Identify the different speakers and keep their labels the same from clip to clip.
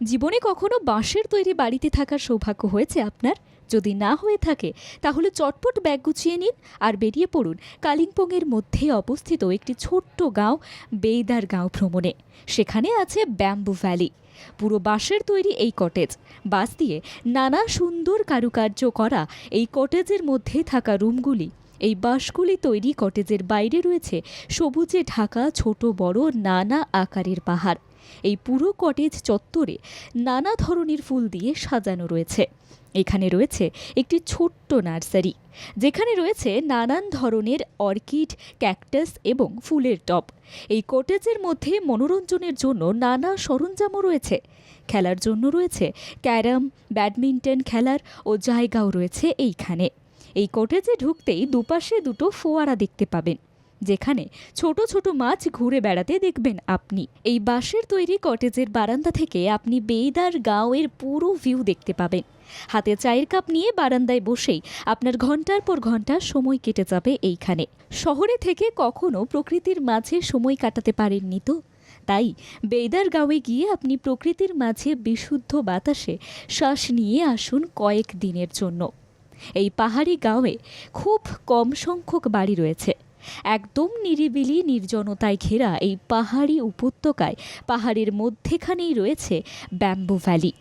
Speaker 1: জীবনে কখনো বাঁশের তৈরি বাড়িতে থাকার সৌভাগ্য হয়েছে আপনার? যদি না হয়ে থাকে তাহলে চটপট ব্যাগ গুছিয়ে নিন আর বেরিয়ে পড়ুন কালিম্পংয়ের মধ্যে অবস্থিত একটি ছোট্ট গাঁও বেইদার গাঁও ভ্রমণে। সেখানে আছে ব্যাম্বু ভ্যালি। পুরো বাঁশের তৈরি এই কটেজ, বাঁশ দিয়ে নানা সুন্দর কারুকার্য করা এই কটেজের মধ্যে থাকা রুমগুলি, এই বাঁশগুলি তৈরি কটেজের বাইরে রয়েছে সবুজে ঢাকা ছোট বড় নানা আকারের পাহাড়। এই পুরো কটেজ চত্বরে নানা ধরনের ফুল দিয়ে সাজানো রয়েছে। এখানে রয়েছে একটি ছোট্ট নার্সারি, যেখানে রয়েছে নানান ধরনের অর্কিড, ক্যাকটাস এবং ফুলের টব। এই কটেজের মধ্যে মনোরঞ্জনের জন্য নানা সরঞ্জামও রয়েছে। খেলার জন্য রয়েছে ক্যারাম, ব্যাডমিন্টন খেলার ও জায়গাও রয়েছে এইখানে। এই কটেজে ঢুকতেই দুপাশে দুটো ফোয়ারা দেখতে পাবেন, যেখানে ছোট ছোট মাছ ঘুরে বেড়াতে দেখবেন আপনি। এই বাঁশের তৈরি কটেজের বারান্দা থেকে আপনি বেইদার গাঁওয়ের পুরো ভিউ দেখতে পাবেন। হাতে চায়ের কাপ নিয়ে বারান্দায় বসেই আপনার ঘন্টার পর ঘন্টা সময় কেটে যাবে এইখানে। শহরে থেকে কখনো প্রকৃতির মাঝে সময় কাটাতে পারেননি তো? তাই বেইদার গাঁওয়ে গিয়ে আপনি প্রকৃতির মাঝে বিশুদ্ধ বাতাসে শ্বাস নিয়ে আসুন কয়েক দিনের জন্য। এই পাহাড়ি গাঁওয়ে খুব কম সংখ্যক বাড়ি রয়েছে। একদম নিরিবিলি নির্জনতায় ঘেরা এই পাহাড়ি উপত্যকায় পাহাড়ের মধ্যেখানেই রয়েছে ব্যাম্বু ভ্যালি।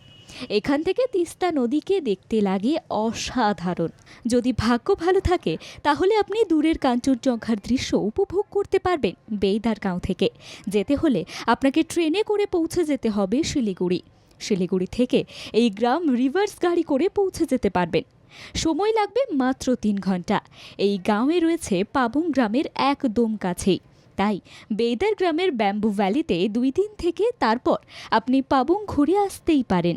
Speaker 1: এখান থেকে তিস্তা নদীকে দেখতে লাগে অসাধারণ। যদি ভাগ্য ভালো থাকে তাহলে আপনি দূরের কাঞ্চনজঙ্ঘার দৃশ্য উপভোগ করতে পারবেন। বেইদার গাঁও থেকে যেতে হলে আপনাকে ট্রেনে করে পৌঁছে যেতে হবে শিলিগুড়ি। শিলিগুড়ি থেকে এই গ্রাম রিভার্স গাড়ি করে পৌঁছে যেতে পারবেন। সময় লাগবে মাত্র 3 ঘন্টা। এই গাঁওয়ে রয়েছে পাবং গ্রামের একদম কাছেই। তাই বেইদার গ্রামের ব্যাম্বু ভ্যালিতে 2 দিন থেকে তারপর আপনি পাবং ঘুরে আসতেই পারেন।